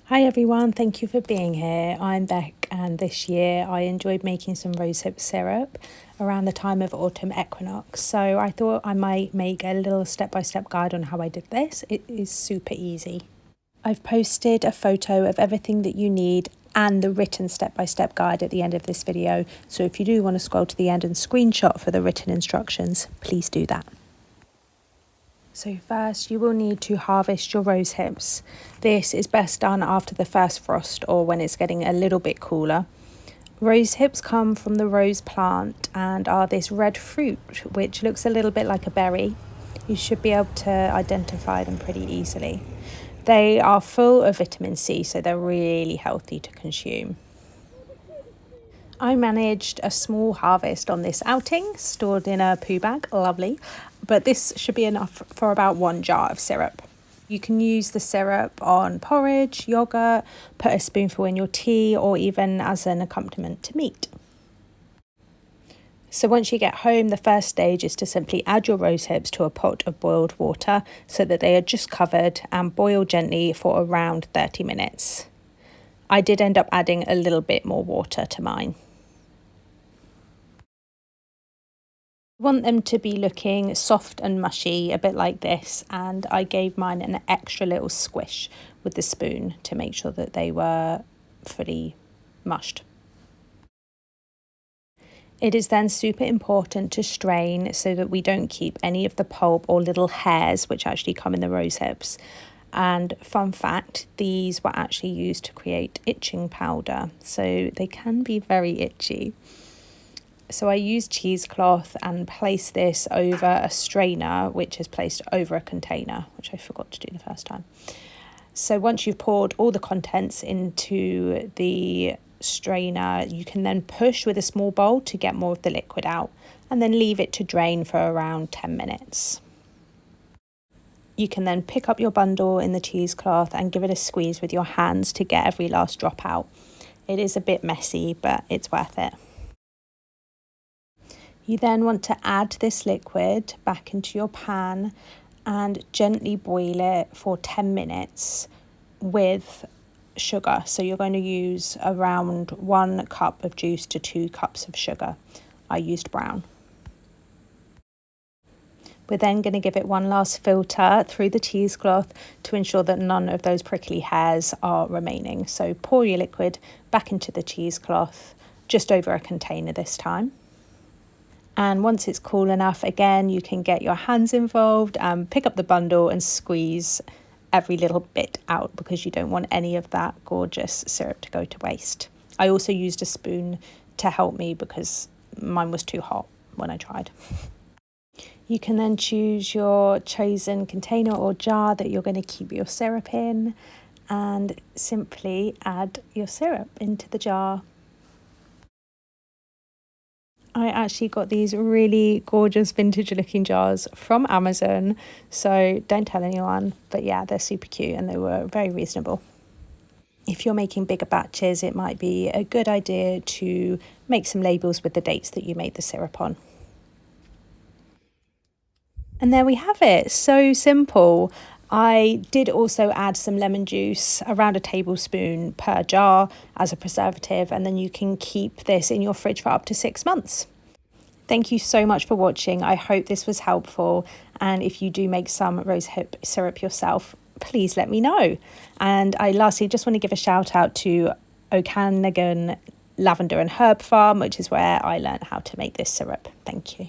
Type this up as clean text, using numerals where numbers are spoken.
Hi everyone, thank you for being here. I'm Beck, and this year I enjoyed making some rosehip syrup around the time of autumn equinox. So I thought I might make a little step-by-step guide on how I did this. It is super easy. I've posted a photo of everything that you need and the written step-by-step guide at the end of this video. So if you do want to scroll to the end and screenshot for the written instructions, please do that. So first you will need to harvest your rose hips. This is best done after the first frost or when it's getting a little bit cooler. Rose hips come from the rose plant and are this red fruit which looks a little bit like a berry. You should be able to identify them pretty easily. They are full of vitamin C, so they're really healthy to consume. I managed a small harvest on this outing, stored in a poo bag, lovely, but this should be enough for about 1 jar of syrup. You can use the syrup on porridge, yoghurt, put a spoonful in your tea, or even as an accompaniment to meat. So once you get home, the first stage is to simply add your rose hips to a pot of boiled water so that they are just covered and boil gently for around 30 minutes. I did end up adding a little bit more water to mine. Want them to be looking soft and mushy, a bit like this, and I gave mine an extra little squish with the spoon to make sure that they were fully mushed. It is then super important to strain so that we don't keep any of the pulp or little hairs which actually come in the rose hips. And fun fact, these were actually used to create itching powder, so they can be very itchy. So I used cheesecloth and placed this over a strainer, which is placed over a container, which I forgot to do the first time. So once you've poured all the contents into the strainer, you can then push with a small bowl to get more of the liquid out and then leave it to drain for around 10 minutes. You can then pick up your bundle in the cheesecloth and give it a squeeze with your hands to get every last drop out. It is a bit messy, but it's worth it. You then want to add this liquid back into your pan and gently boil it for 10 minutes with sugar. So you're going to use around 1 cup of juice to 2 cups of sugar. I used brown. We're then going to give it one last filter through the cheesecloth to ensure that none of those prickly hairs are remaining. So pour your liquid back into the cheesecloth, just over a container this time. And once it's cool enough, again, you can get your hands involved and pick up the bundle and squeeze every little bit out because you don't want any of that gorgeous syrup to go to waste. I also used a spoon to help me because mine was too hot when I tried. You can then choose your chosen container or jar that you're going to keep your syrup in and simply add your syrup into the jar. I actually got these really gorgeous vintage looking jars from Amazon, so don't tell anyone, but yeah, they're super cute and they were very reasonable. If you're making bigger batches, it might be a good idea to make some labels with the dates that you made the syrup on. And there we have it, so simple. I did also add some lemon juice, around a tablespoon per jar as a preservative, and then you can keep this in your fridge for up to 6 months. Thank you so much for watching. I hope this was helpful. And if you do make some rosehip syrup yourself, please let me know. And I lastly just want to give a shout out to Okanagan Lavender and Herb Farm, which is where I learned how to make this syrup. Thank you.